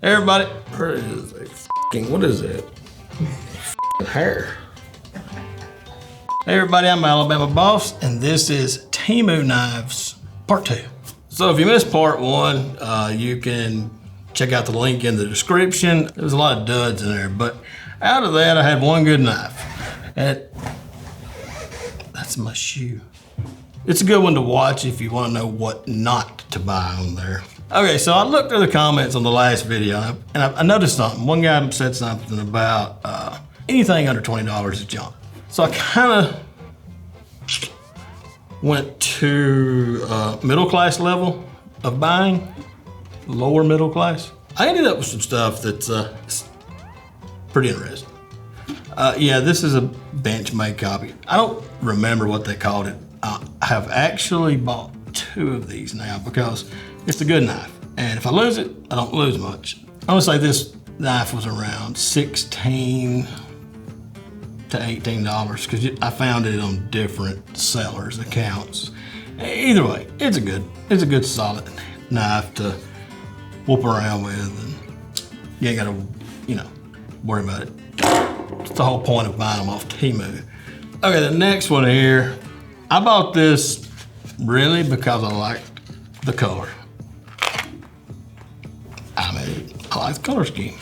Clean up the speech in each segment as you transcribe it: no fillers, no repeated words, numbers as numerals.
Hey everybody, where is a fucking, what is it? Hair. Hey everybody, I'm Alabama Boss, and this is Temu Knives Part 2. So if you missed Part 1, you can check out the link in the description. There was a lot of duds in there, but out of that, I had one good knife. That's my shoe. It's a good one to watch if you want to know what not to buy on there. Okay, so I looked through the comments on the last video, and I noticed something. One guy said something about anything under $20 is junk. So I kind of went to middle class level of buying, lower middle class. I ended up with some stuff that's pretty interesting. Yeah, this is a Benchmade copy. I don't remember what they called it. I have actually bought 2 of these now because it's a good knife. And if I lose it, I don't lose much. I want to say this knife was around $16 to $18 because I found it on different sellers' accounts. Either way, it's a good solid knife to whoop around with, and you ain't gotta, worry about it. It's the whole point of buying them off Temu. Okay, the next one here, I bought this really because I liked the color. I like the color scheme.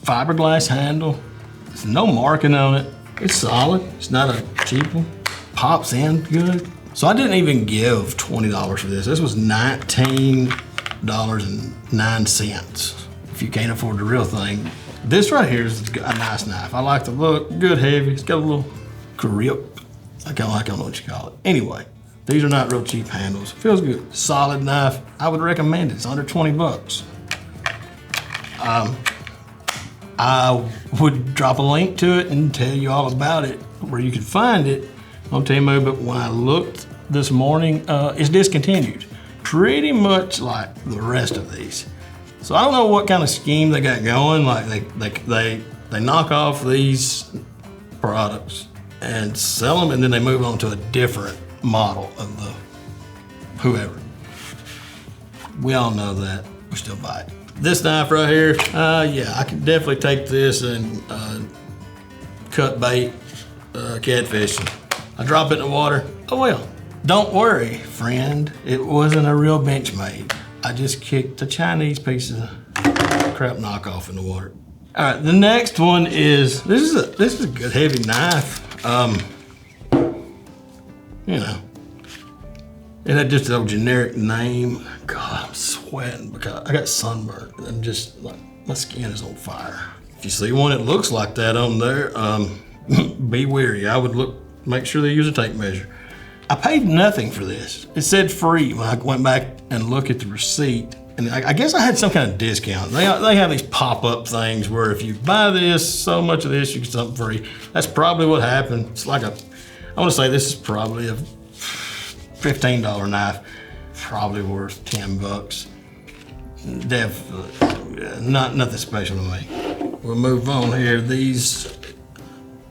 Fiberglass handle, there's no marking on it. It's solid, it's not a cheap one. Pops in good. So I didn't even give $20 for this. This was $19.09. If you can't afford the real thing. This right here is a nice knife. I like the look, good heavy. It's got a little grip. I don't know what you call it. Anyway, these are not real cheap handles. Feels good, solid knife. I would recommend it, it's under 20 bucks. I would drop a link to it and tell you all about it, where you can find it on Temu, but when I looked this morning, it's discontinued. Pretty much like the rest of these. So I don't know what kind of scheme they got going. Like they knock off these products and sell them, and then they move on to a different model of the whoever. We all know that, we still buy it. This knife right here, yeah, I can definitely take this and cut bait, catfishing. I drop it in the water, oh well. Don't worry, friend, it wasn't a real Benchmade. I just kicked a Chinese piece of crap knockoff in the water. All right, the next one is, this is a good heavy knife. It had just a generic name. God, I'm sweating because I got sunburned. I'm just like, my skin is on fire. If you see one that looks like that on there, be wary. I would make sure they use a tape measure. I paid nothing for this. It said free when I went back and looked at the receipt. And I guess I had some kind of discount. They have these pop-up things where if you buy this, so much of this, you get something free. That's probably what happened. It's like I want to say this is probably a $15 knife, probably worth 10 bucks. Definitely, nothing special to me. We'll move on here. These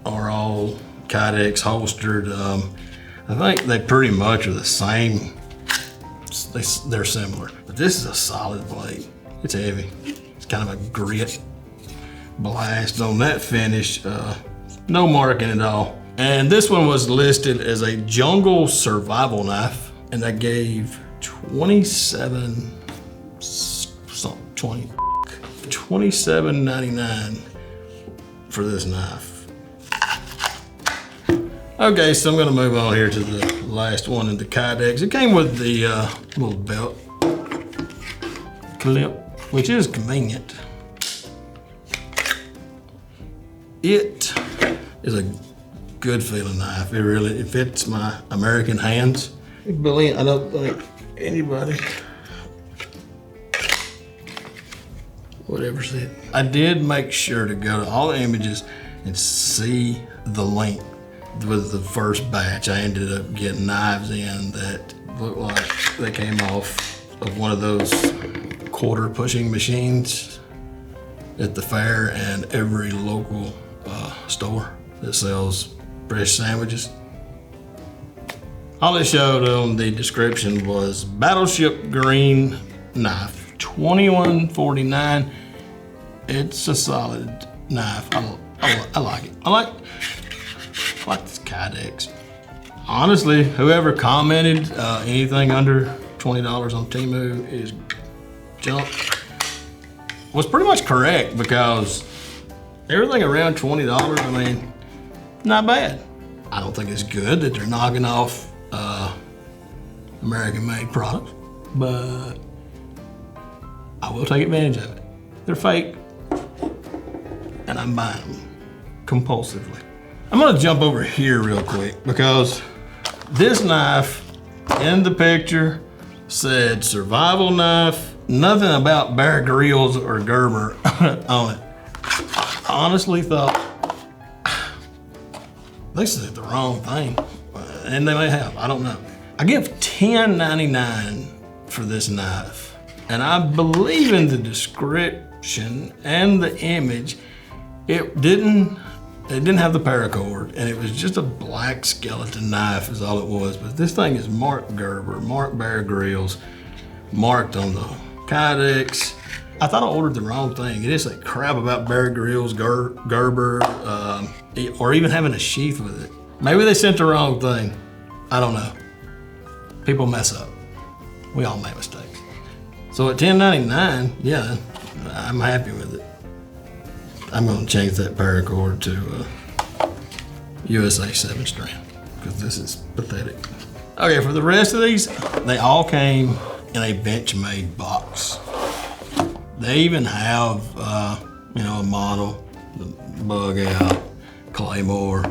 are all Kydex holstered. I think they pretty much are the same. They're similar, but this is a solid blade. It's heavy. It's kind of a grit blast on that finish. No marking at all. And this one was listed as a jungle survival knife, and I gave $27.99 for this knife. Okay, so I'm gonna move on here to the last one in the Kydex. It came with the little belt clip, which is convenient. It is a good feeling knife. It fits my American hands. Brilliant. I don't think anybody would ever see it. I did make sure to go to all the images and see the link with the first batch. I ended up getting knives in that looked like they came off of one of those quarter pushing machines at the fair and every local store that sells fresh sandwiches. All it showed on the description was Battleship green knife, $21.49. It's a solid knife. I like it. I like this Kydex. Honestly, whoever commented anything under $20 on Temu is junk was pretty much correct, because everything around $20, I mean, not bad. I don't think it's good that they're knocking off American-made products, but I will take advantage of it. They're fake, and I'm buying them compulsively. I'm gonna jump over here real quick, because this knife in the picture said survival knife, nothing about Bear Grylls or Gerber on it. I honestly thought they said the wrong thing, and they may have, I don't know. I give $10.99 for this knife, and I believe in the description and the image, it didn't have the paracord, and it was just a black skeleton knife is all it was. But this thing is marked Gerber, marked Bear Grylls, marked on the Kydex. I thought I ordered the wrong thing. It is like crap about Bear Grylls, Gerber, or even having a sheath with it. Maybe they sent the wrong thing. I don't know. People mess up. We all make mistakes. So at $10.99, yeah, I'm happy with it. I'm gonna change that paracord to USA 7 strand, because this is pathetic. Okay, for the rest of these, they all came in a Benchmade box. They even have, you know, a model, the Bugout, Claymore.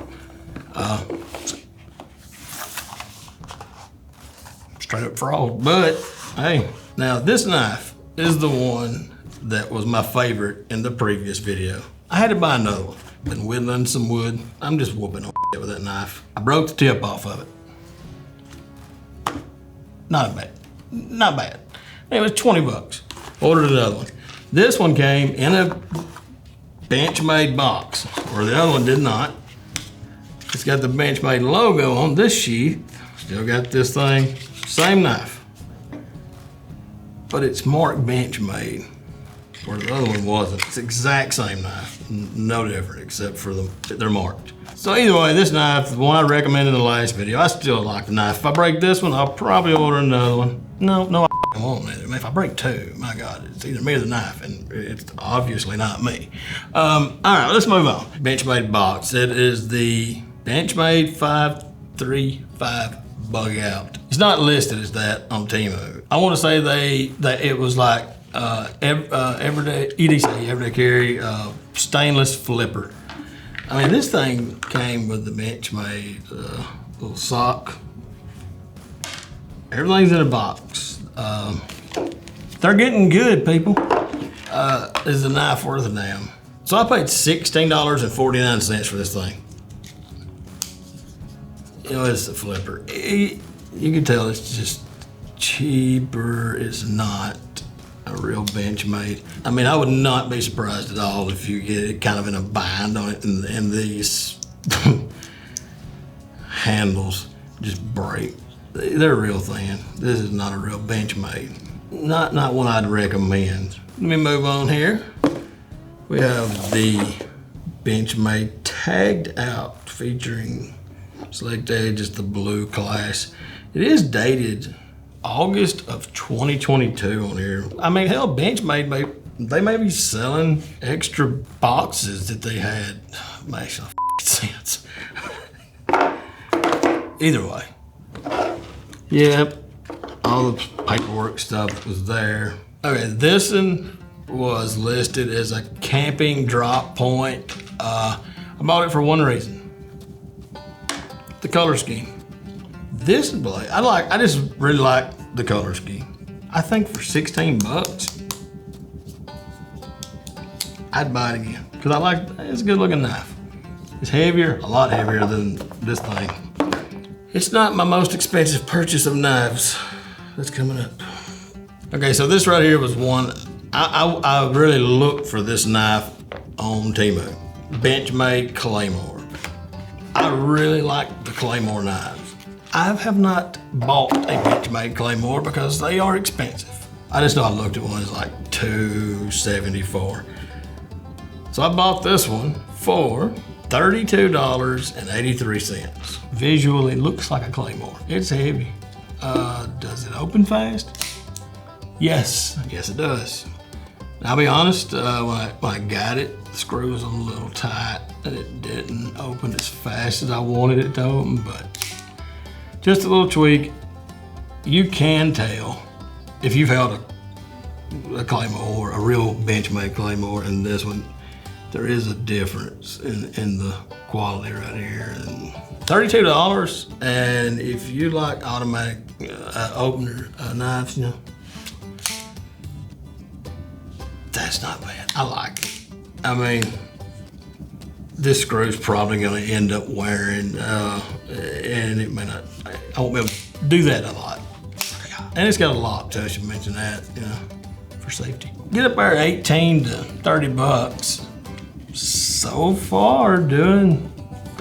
Straight up fraud, but hey, now this knife is the one that was my favorite in the previous video. I had to buy another one. Been whittling some wood. I'm just whooping on with that knife. I broke the tip off of it. Not bad, not bad. It was 20 bucks. Ordered another one. This one came in a Benchmade box, where the other one did not. It's got the Benchmade logo on this sheath. Still got this thing, same knife. But it's marked Benchmade, where the other one wasn't. It's the exact same knife, no different except for they're marked. So either way, this knife, the one I recommended in the last video, I still like the knife. If I break this one, I'll probably order another one. No, I won't either. I mean, if I break two, my God, it's either me or the knife, and it's obviously not me. All right, let's move on. Benchmade box. It is the Benchmade 535 Bugout. It's not listed as that on Temu. I want to say it was like everyday EDC, everyday carry, stainless flipper. I mean, this thing came with the Benchmade little sock. Everything's in a box. They're getting good, people. Is the knife worth a damn? So I paid $16.49 for this thing. You know, it's the flipper. You can tell it's just cheaper. It's not a real Benchmade. I mean, I would not be surprised at all if you get it kind of in a bind on it, and these handles just break. They're real thin. This is not a real Benchmade. Not one I'd recommend. Let me move on here. We have the Benchmade tagged out, featuring select edge, the blue class. It is dated August of 2022 on here. I mean, hell, Benchmade, they may be selling extra boxes that they had. Makes no sense. Either way. Yep, all the paperwork stuff was there. Okay, this one was listed as a camping drop point. I bought it for one reason. The color scheme. This blade, I just really like the color scheme. I think for 16 bucks, I'd buy it again. Cause it's a good looking knife. It's heavier, a lot heavier than this thing. It's not my most expensive purchase of knives that's coming up. Okay, so this right here was one, I really looked for this knife on Temu. Benchmade Claymore. I really like the Claymore knives. I have not bought a Benchmade Claymore because they are expensive. I just know I looked at one, it's like $274. So I bought this one for $32.83. Visually looks like a Claymore. It's heavy. Does it open fast? Yes, it does. I'll be honest, when I got it, the screw was a little tight and it didn't open as fast as I wanted it to open, but just a little tweak. You can tell if you've held a Claymore, a real Benchmade Claymore, and this one, there is a difference in the quality right here. And $32, and if you like automatic opener knives, you know, that's not bad. I like it. I mean, this screw's probably gonna end up wearing, and it may not, I won't be able to do that a lot. And it's got a lock too, I should mention that, you know, for safety. Get up there 18 to 30 bucks. So far,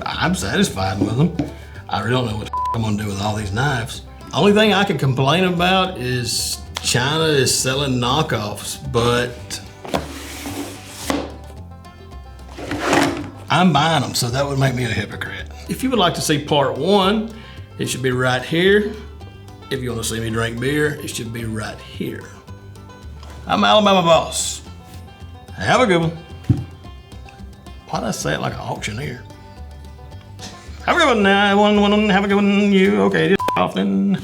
I'm satisfied with them. I really don't know what I'm gonna do with all these knives. Only thing I can complain about is China is selling knockoffs, but I'm buying them, so that would make me a hypocrite. If you would like to see part 1, it should be right here. If you want to see me drink beer, it should be right here. I'm Alabama Boss. Have a good one. Why did I say it like an auctioneer? Have a good one now. Have a good one, you. Okay, just off then.